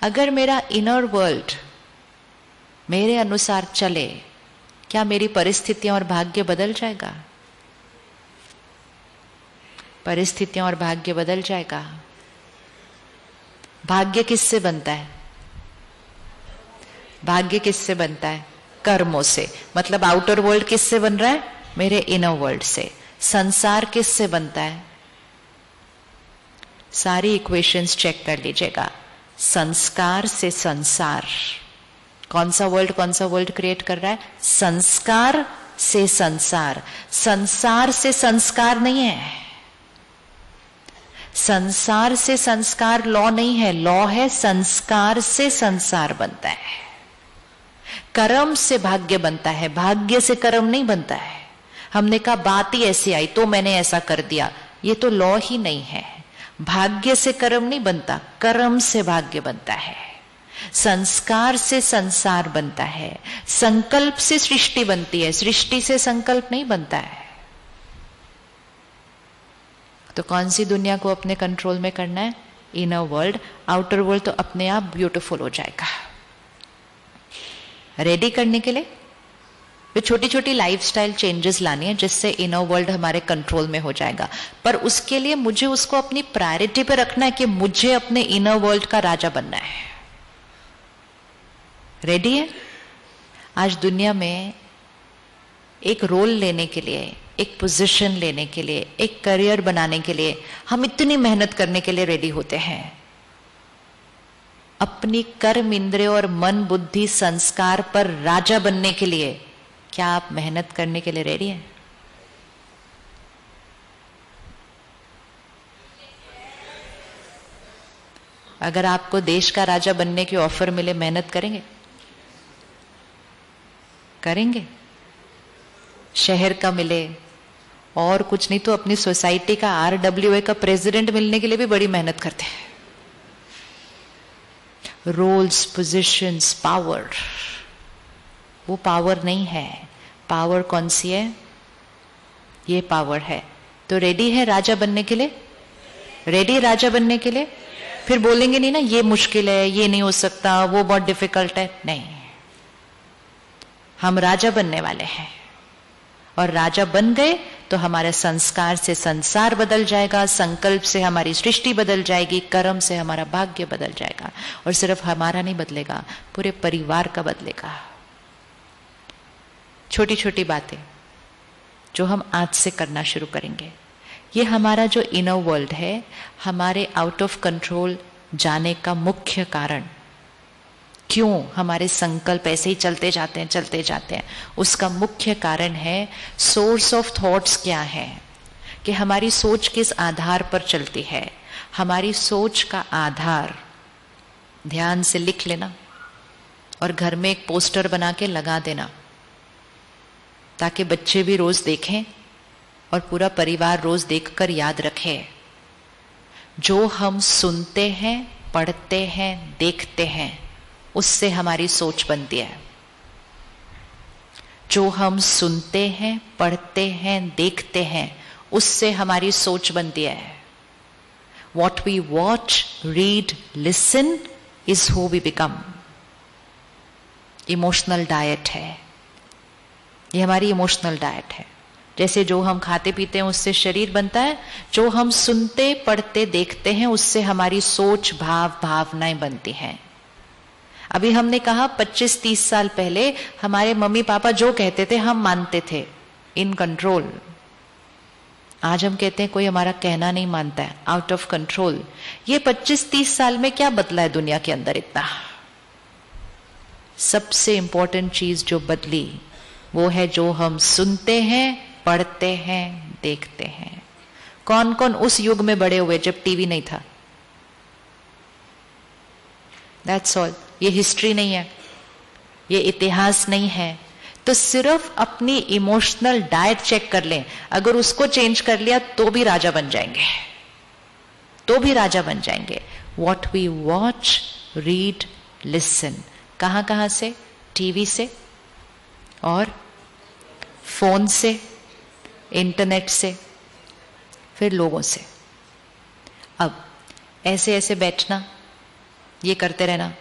अगर मेरा inner world मेरे अनुसार चले, क्या मेरी परिस्थितियां और भाग्य बदल जाएगा? परिस्थितियां और भाग्य बदल जाएगा। भाग्य किससे बनता है? भाग्य किससे बनता है? कर्मों से। मतलब आउटर वर्ल्ड किससे बन रहा है? मेरे इनर वर्ल्ड से। संसार किससे बनता है? सारी इक्वेशंस चेक कर लीजिएगा। संस्कार से संसार। कौन सा वर्ल्ड क्रिएट कर रहा है? संस्कार से संसार। संसार से संस्कार नहीं है। संसार से संस्कार लॉ नहीं है, लॉ है संस्कार से संसार बनता है। कर्म से भाग्य बनता है, भाग्य से कर्म नहीं बनता है। हमने कहा बात ही ऐसी आई तो मैंने ऐसा कर दिया, ये तो लॉ ही नहीं है। भाग्य से कर्म नहीं बनता, कर्म से भाग्य बनता है। संस्कार से संसार बनता है, संकल्प से सृष्टि बनती है, सृष्टि से संकल्प नहीं बनता है। तो कौन सी दुनिया को अपने कंट्रोल में करना है? Inner world. आउटर वर्ल्ड तो अपने आप ब्यूटीफुल हो जाएगा। रेडी करने के लिए तो छोटी छोटी लाइफस्टाइल चेंजेस लानी है, जिससे इनर वर्ल्ड हमारे कंट्रोल में हो जाएगा। पर उसके लिए मुझे उसको अपनी प्रायोरिटी पे रखना है कि मुझे अपने इनर वर्ल्ड का राजा बनना है। रेडी है? आज दुनिया में एक रोल लेने के लिए, एक पोजीशन लेने के लिए, एक करियर बनाने के लिए हम इतनी मेहनत करने के लिए रेडी होते हैं। अपनी कर्म इंद्रिय और मन बुद्धि संस्कार पर राजा बनने के लिए क्या आप मेहनत करने के लिए रेडी हैं? अगर आपको देश का राजा बनने की ऑफर मिले, मेहनत करेंगे? करेंगे? शहर का मिले और कुछ नहीं तो अपनी सोसाइटी का RWA का प्रेसिडेंट मिलने के लिए भी बड़ी मेहनत करते हैं। रोल्स, पोजीशंस, पावर, वो पावर नहीं है। पावर कौन सी है? ये पावर है। तो रेडी है राजा बनने के लिए? रेडी राजा बनने के लिए? फिर बोलेंगे नहीं ना ये मुश्किल है, ये नहीं हो सकता, वो बहुत डिफिकल्ट है। नहीं, हम राजा बनने वाले हैं। और राजा बन गए तो हमारे संस्कार से संसार बदल जाएगा, संकल्प से हमारी सृष्टि बदल जाएगी, कर्म से हमारा भाग्य बदल जाएगा। और सिर्फ हमारा नहीं बदलेगा, पूरे परिवार का बदलेगा। छोटी छोटी बातें जो हम आज से करना शुरू करेंगे, ये हमारा जो इनर वर्ल्ड है, हमारे आउट ऑफ कंट्रोल जाने का मुख्य कारण, क्यों हमारे संकल्प ऐसे ही चलते जाते हैं, उसका मुख्य कारण है सोर्स ऑफ थॉट्स क्या है, कि हमारी सोच किस आधार पर चलती है। हमारी सोच का आधार ध्यान से लिख लेना और घर में एक पोस्टर बना के लगा देना, ताकि बच्चे भी रोज देखें और पूरा परिवार रोज देखकर याद रखे। जो हम सुनते हैं, पढ़ते हैं, देखते हैं, उससे हमारी सोच बनती है। जो हम सुनते हैं, पढ़ते हैं, देखते हैं, उससे हमारी सोच बनती है। What we watch, read, listen is who we become. Emotional diet है ये, हमारी इमोशनल डाइट है। जैसे जो हम खाते पीते हैं उससे शरीर बनता है, जो हम सुनते, पढ़ते, देखते हैं, उससे हमारी सोच, भाव, भावनाएं बनती हैं। अभी हमने कहा 25-30 साल पहले हमारे मम्मी पापा जो कहते थे हम मानते थे, इन कंट्रोल। आज हम कहते हैं कोई हमारा कहना नहीं मानता है, आउट ऑफ कंट्रोल। ये 25-30 साल में क्या बदला है दुनिया के अंदर इतना? सबसे इंपॉर्टेंट चीज जो बदली वो है जो हम सुनते हैं, पढ़ते हैं, देखते हैं। कौन कौन उस युग में बड़े हुए जब टीवी नहीं था? That's all. ये हिस्ट्री नहीं है, ये इतिहास नहीं है। तो सिर्फ अपनी इमोशनल डाइट चेक कर लें, अगर उसको चेंज कर लिया तो भी राजा बन जाएंगे, तो भी राजा बन जाएंगे। What we watch, read, listen, कहां कहां से? टीवी से और फोन से, इंटरनेट से, फिर लोगों से। अब ऐसे ऐसे बैठना, ये करते रहना।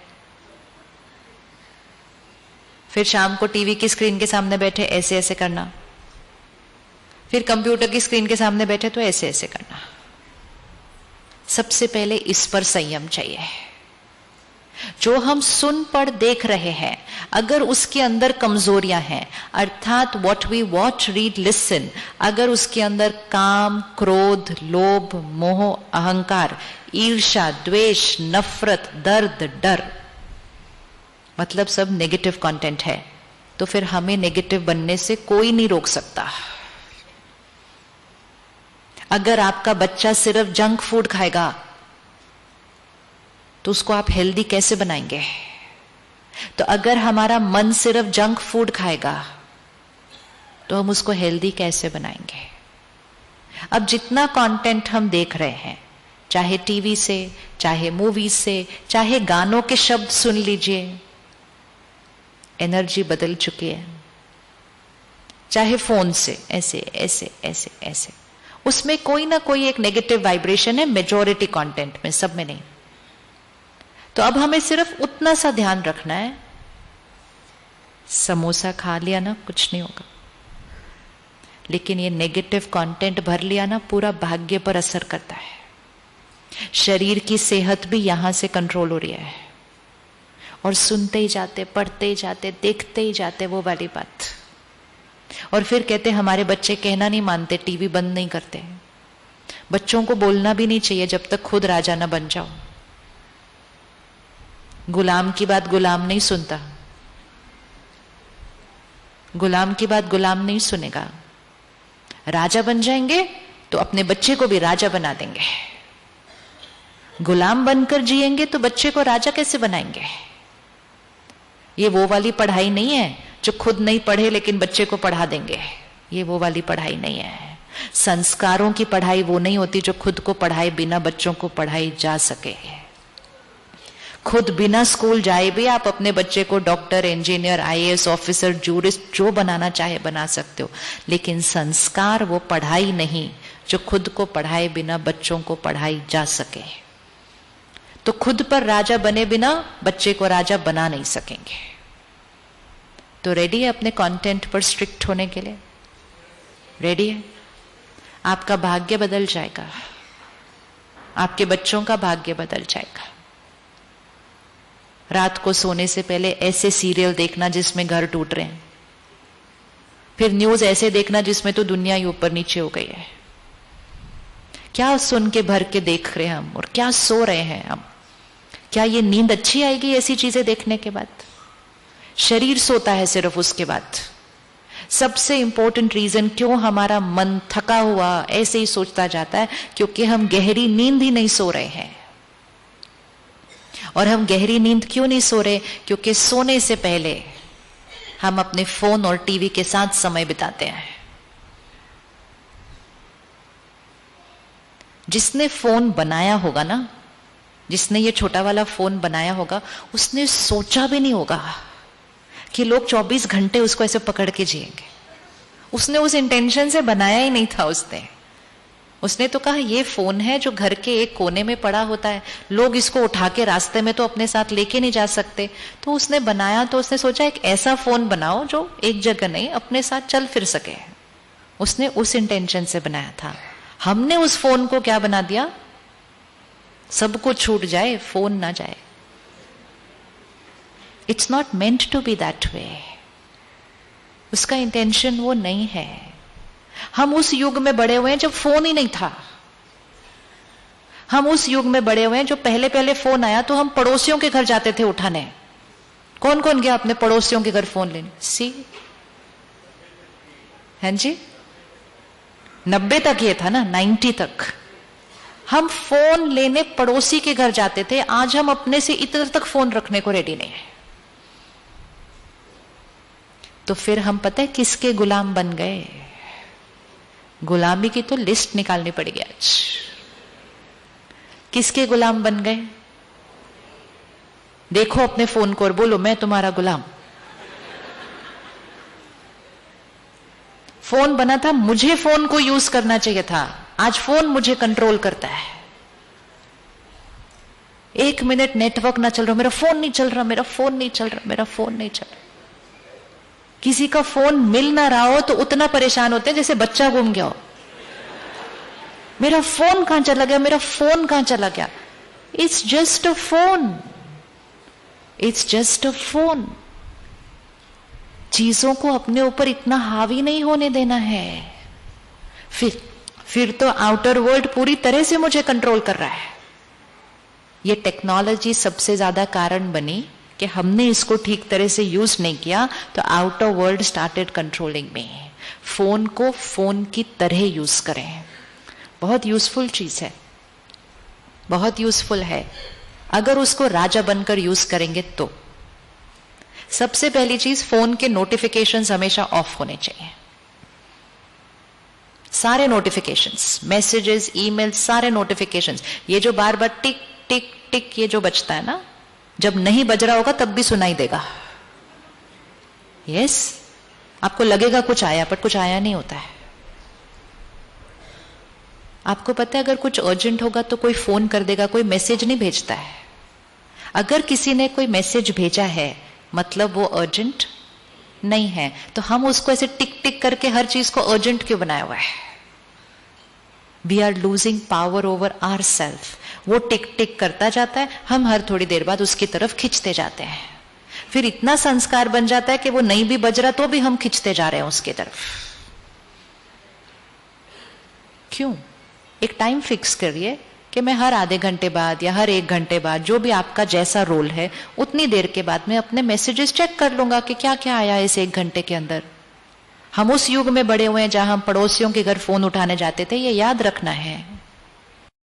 फिर शाम को टीवी की स्क्रीन के सामने बैठे ऐसे ऐसे करना, फिर कंप्यूटर की स्क्रीन के सामने बैठे तो ऐसे ऐसे करना। सबसे पहले इस पर संयम चाहिए। जो हम सुन पढ़ देख रहे हैं, अगर उसके अंदर कमजोरियां हैं, अर्थात what we watch read listen, अगर उसके अंदर काम, क्रोध, लोभ, मोह, अहंकार, ईर्ष्या, द्वेष, नफरत, दर्द, डर, मतलब सब नेगेटिव कंटेंट है, तो फिर हमें नेगेटिव बनने से कोई नहीं रोक सकता। अगर आपका बच्चा सिर्फ जंक फूड खाएगा तो उसको आप हेल्दी कैसे बनाएंगे? तो अगर हमारा मन सिर्फ जंक फूड खाएगा तो हम उसको हेल्दी कैसे बनाएंगे? अब जितना कंटेंट हम देख रहे हैं, चाहे टीवी से, चाहे मूवी से, चाहे गानों के शब्द सुन लीजिए, एनर्जी बदल चुकी है। चाहे फोन से ऐसे ऐसे ऐसे ऐसे, उसमें कोई ना कोई एक नेगेटिव वाइब्रेशन है, मेजॉरिटी कंटेंट में, सब में नहीं। तो अब हमें सिर्फ उतना सा ध्यान रखना है, समोसा खा लिया ना कुछ नहीं होगा, लेकिन ये नेगेटिव कंटेंट भर लिया ना पूरा भाग्य पर असर करता है। शरीर की सेहत भी यहां से कंट्रोल हो रही है। और सुनते ही जाते, पढ़ते ही जाते, देखते ही जाते वो वाली बात। और फिर कहते हमारे बच्चे कहना नहीं मानते, टीवी बंद नहीं करते। बच्चों को बोलना भी नहीं चाहिए जब तक खुद राजा ना बन जाओ। गुलाम की बात गुलाम नहीं सुनता, गुलाम की बात गुलाम नहीं सुनेगा। राजा बन जाएंगे तो अपने बच्चे को भी राजा बना देंगे। गुलाम बनकर जिएंगे तो बच्चे को राजा कैसे बनाएंगे? ये वो वाली पढ़ाई नहीं है जो खुद नहीं पढ़े लेकिन बच्चे को पढ़ा देंगे। ये वो वाली पढ़ाई नहीं है। संस्कारों की पढ़ाई वो नहीं होती जो खुद को पढ़ाए बिना बच्चों को पढ़ाई जा सके। खुद बिना स्कूल जाए भी आप अपने बच्चे को doctor, engineer, IAS officer, jurist जो बनाना चाहे बना सकते हो, लेकिन संस्कार वो पढ़ाई नहीं जो खुद को पढ़ाए बिना बच्चों को पढ़ाई जा सके। तो खुद पर राजा बने बिना बच्चे को राजा बना नहीं सकेंगे। तो रेडी है अपने कंटेंट पर स्ट्रिक्ट होने के लिए? रेडी है? आपका भाग्य बदल जाएगा, आपके बच्चों का भाग्य बदल जाएगा। रात को सोने से पहले ऐसे सीरियल देखना जिसमें घर टूट रहे हैं, फिर न्यूज ऐसे देखना जिसमें तो दुनिया ही ऊपर नीचे हो गई है। क्या सुन के भर के देख रहे हैं हम, और क्या सो रहे हैं हम? क्या ये नींद अच्छी आएगी ऐसी चीजें देखने के बाद? शरीर सोता है सिर्फ उसके बाद। सबसे इंपॉर्टेंट रीजन क्यों हमारा मन थका हुआ ऐसे ही सोचता जाता है, क्योंकि हम गहरी नींद ही नहीं सो रहे हैं। और हम गहरी नींद क्यों नहीं सो रहे? क्योंकि सोने से पहले हम अपने फोन और टीवी के साथ समय बिताते हैं। जिसने फोन बनाया होगा ना, जिसने ये छोटा वाला फोन बनाया होगा, उसने सोचा भी नहीं होगा कि लोग 24 घंटे उसको ऐसे पकड़ के जिएंगे। उसने उस इंटेंशन से बनाया ही नहीं था। उसने तो कहा ये फोन है जो घर के एक कोने में पड़ा होता है, लोग इसको उठा के रास्ते में तो अपने साथ लेके नहीं जा सकते। तो उसने बनाया, तो उसने सोचा एक ऐसा फोन बनाओ जो एक जगह नहीं अपने साथ चल फिर सके। उसने उस इंटेंशन से बनाया था। हमने उस फोन को क्या बना दिया? सब कुछ छूट जाए, फोन ना जाए। It's not meant to be that way. उसका इंटेंशन वो नहीं है। हम उस युग में बड़े हुए हैं जब फोन ही नहीं था। हम उस युग में बड़े हुए हैं जो पहले पहले फोन आया तो हम पड़ोसियों के घर जाते थे उठाने। कौन कौन गया अपने पड़ोसियों के घर फोन लेने? सी हैं जी, 90 तक ये था ना, 90 तक हम फोन लेने पड़ोसी के घर जाते थे। आज हम अपने से इधर तक फोन रखने को रेडी नहीं है। तो फिर हम पता है किसके गुलाम बन गए? गुलामी की तो लिस्ट निकालनी पड़ेगी आज। किसके गुलाम बन गए? देखो अपने फोन को और बोलो मैं तुम्हारा गुलाम। फोन बना था, मुझे फोन को यूज करना चाहिए था, आज फोन मुझे कंट्रोल करता है। 1 मिनट नेटवर्क ना चल रहा, मेरा फोन नहीं चल रहा, मेरा फोन नहीं चल रहा, मेरा फोन नहीं चल रहा। किसी का फोन मिल ना रहा हो तो उतना परेशान होते हैं जैसे बच्चा गुम गया हो। मेरा फोन कहां चला गया, मेरा फोन कहां चला गया। It's just a phone, it's just a phone. चीजों को अपने ऊपर इतना हावी नहीं होने देना है। फिर तो आउटर वर्ल्ड पूरी तरह से मुझे कंट्रोल कर रहा है। ये टेक्नोलॉजी सबसे ज्यादा कारण बनी कि हमने इसको ठीक तरह से यूज नहीं किया, तो आउटर वर्ल्ड स्टार्टेड कंट्रोलिंग मी। फोन को फोन की तरह यूज करें, बहुत यूजफुल चीज है, बहुत यूजफुल है। अगर उसको राजा बनकर यूज करेंगे तो सबसे पहली चीज, फोन के नोटिफिकेशंस हमेशा ऑफ होने चाहिए। सारे नोटिफिकेशंस, मैसेजेस, ईमेल, सारे नोटिफिकेशंस। ये जो बार बार टिक टिक टिक ये जो बजता है ना, जब नहीं बज रहा होगा तब भी सुनाई देगा। यस, आपको लगेगा कुछ आया, पर कुछ आया नहीं होता है। आपको पता है अगर कुछ अर्जेंट होगा तो कोई फोन कर देगा, कोई मैसेज नहीं भेजता है। अगर किसी ने कोई मैसेज भेजा है मतलब वो अर्जेंट नहीं है, तो हम उसको ऐसे टिक टिक करके हर चीज को अर्जेंट क्यों बनाया हुआ है। We are losing power over our self. वो टिक टिक करता जाता है, हम हर थोड़ी देर बाद उसकी तरफ खींचते जाते हैं। फिर इतना संस्कार बन जाता है कि वो नहीं भी बज रहा तो भी हम खींचते जा रहे हैं उसकी तरफ। क्यों? एक टाइम फिक्स करिए कि मैं हर आधे घंटे बाद या हर 1 घंटे बाद, जो भी आपका जैसा रोल है, उतनी देर के बाद मैं अपने मैसेजेस चेक कर लूंगा कि क्या क्या आया इस 1 घंटे के अंदर। हम उस युग में बड़े हुए हैं जहां हम पड़ोसियों के घर फोन उठाने जाते थे, ये याद रखना है।